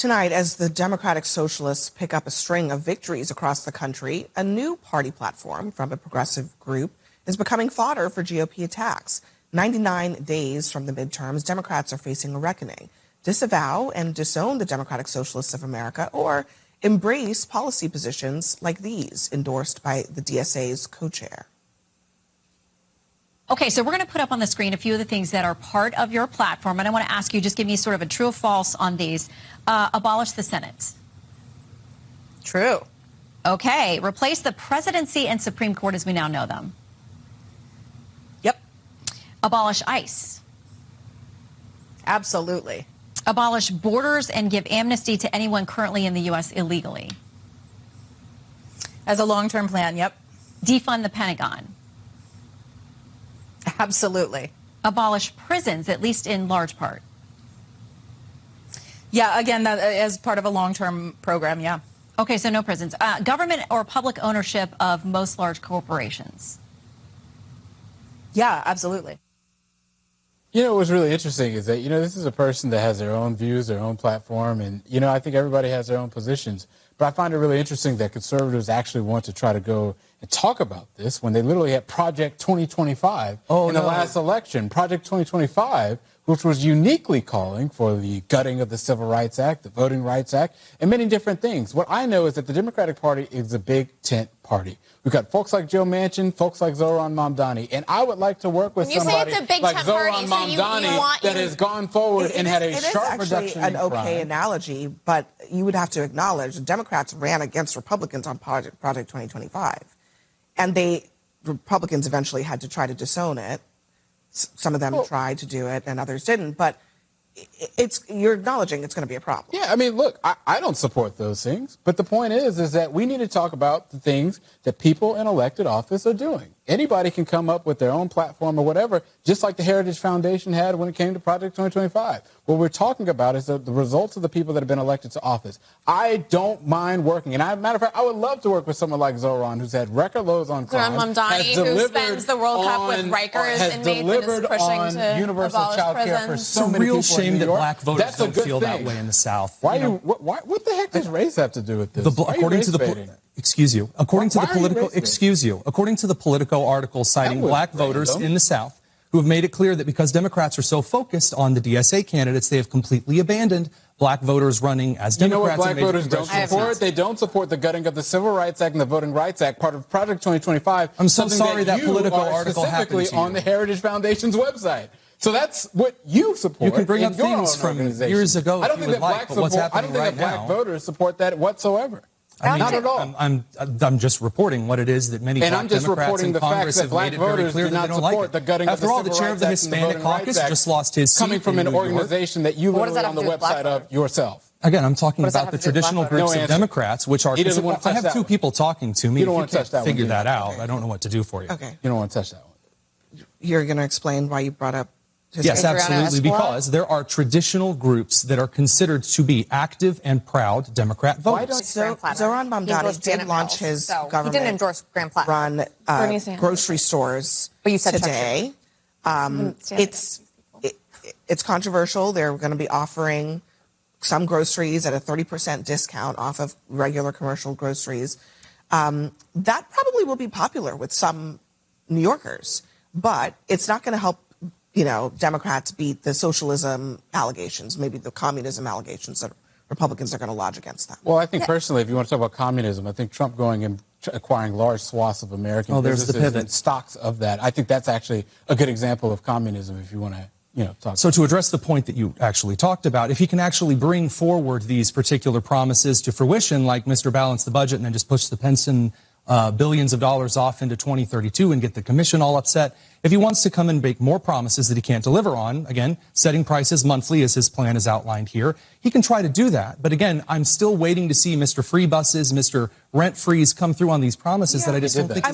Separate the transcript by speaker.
Speaker 1: Tonight, as the Democratic Socialists pick up a string of victories across the country, a new party platform from a progressive group is becoming fodder for GOP attacks. 99 days from the midterms, Democrats are facing a reckoning. Disavow and disown the Democratic Socialists of America, or embrace policy positions like these endorsed by the DSA's co-chair.
Speaker 2: Okay, so we're going to put up on the screen a few of the things that are part of your platform, and I want to ask you, just give me sort of a true or false on these. Abolish the Senate.
Speaker 3: True.
Speaker 2: Okay, replace the presidency and Supreme Court as we now know them.
Speaker 3: Yep.
Speaker 2: Abolish ICE.
Speaker 3: Absolutely.
Speaker 2: Abolish borders and give amnesty to anyone currently in the U.S. illegally.
Speaker 3: As a long-term plan, yep.
Speaker 2: Defund the Pentagon.
Speaker 3: Absolutely.
Speaker 2: Abolish prisons, at least in large part.
Speaker 3: Yeah, again, that as part of a long-term program, yeah.
Speaker 2: Okay, so no prisons. Government or public ownership of most large corporations.
Speaker 3: Yeah, absolutely.
Speaker 4: You know, what's really interesting is that, this is a person that has their own views, their own platform, and, I think everybody has their own positions. But I find it really interesting that conservatives actually want to try to go and talk about this when they literally had Project 2025 in the last election. Project 2025, which was uniquely calling for the gutting of the Civil Rights Act, the Voting Rights Act, and many different things. What I know is that the Democratic Party is a big tent party. We've got folks like Joe Manchin, folks like Zohran Mamdani, and I would like to work with somebody like Zohran Mamdani that has gone forward and had a sharp reduction in crime.
Speaker 1: It is actually an okay analogy, but you would have to acknowledge the Democrats ran against Republicans on Project 2025, and Republicans eventually had to try to disown it. Some of them tried to do it and others didn't, but you're acknowledging it's going to be a problem.
Speaker 4: Yeah, I mean, look, I don't support those things, but the point is that we need to talk about the things that people in elected office are doing. Anybody can come up with their own platform or whatever, just like the Heritage Foundation had when it came to Project 2025. What we're talking about is the results of the people that have been elected to office. I don't mind working. And as a matter of fact, I would love to work with someone like Zohran, who's had record lows on crime.
Speaker 5: Zohran Mamdani, who spends the World Cup with Rikers inmates and is pushing to
Speaker 4: universal
Speaker 5: abolish
Speaker 4: child care for
Speaker 5: prisons.
Speaker 4: so many people.
Speaker 6: It's a real shame that black voters don't feel that way in the South.
Speaker 4: What the heck does race have to do with this?
Speaker 6: According to the Politico article citing black voters in the South who have made it clear that because Democrats are so focused on the DSA candidates, they have completely abandoned black voters running as Democrats.
Speaker 4: You know what black voters don't support? They don't support the gutting of the Civil Rights Act and the Voting Rights Act, part of Project 2025.
Speaker 6: I'm so sorry that Politico article happened to you.
Speaker 4: On the Heritage Foundation's website. So that's what you support.
Speaker 6: You can bring up things from years ago if you would like, but what's happening right now.
Speaker 4: I don't think that black voters support that whatsoever. Not at all.
Speaker 6: I'm just reporting what it is that many black Democrats in Congress have made it very clear that they don't like it. After all, the chair of the Hispanic Caucus just lost his seat
Speaker 4: coming from an organization that you literally on the website of yourself.
Speaker 6: Again, I'm talking about the traditional groups of Democrats, which are. I have two people talking to me.
Speaker 4: You don't want to touch that one.
Speaker 6: Figure that out. I don't know what to do for you.
Speaker 1: Okay.
Speaker 4: You don't want to touch that one.
Speaker 1: You're going to explain why you brought up.
Speaker 6: Yes, absolutely, because there are traditional groups that are considered to be active and proud Democrat voters.
Speaker 1: Zohran Mamdani did launch his government
Speaker 5: he didn't endorse Grand Platinum.
Speaker 1: run grocery stores today. It's controversial. They're going to be offering some groceries at a 30% discount off of regular commercial groceries. That probably will be popular with some New Yorkers, but it's not going to help Democrats beat the socialism allegations, maybe the communism allegations that Republicans are going to lodge against them.
Speaker 4: Well, I think personally, if you want to talk about communism, I think Trump going and acquiring large swaths of American businesses and stocks of that, I think that's actually a good example of communism if you want to talk.
Speaker 6: So to address the point that you actually talked about, if he can actually bring forward these particular promises to fruition, like Mr. Balance the Budget and then just push the pension billions of dollars off into 2032 and get the commission all upset. If he wants to come and make more promises that he can't deliver on, again, setting prices monthly as his plan is outlined here, he can try to do that. But again, I'm still waiting to see Mr. Free Buses, Mr. Rent Frees come through on these promises that I just don't think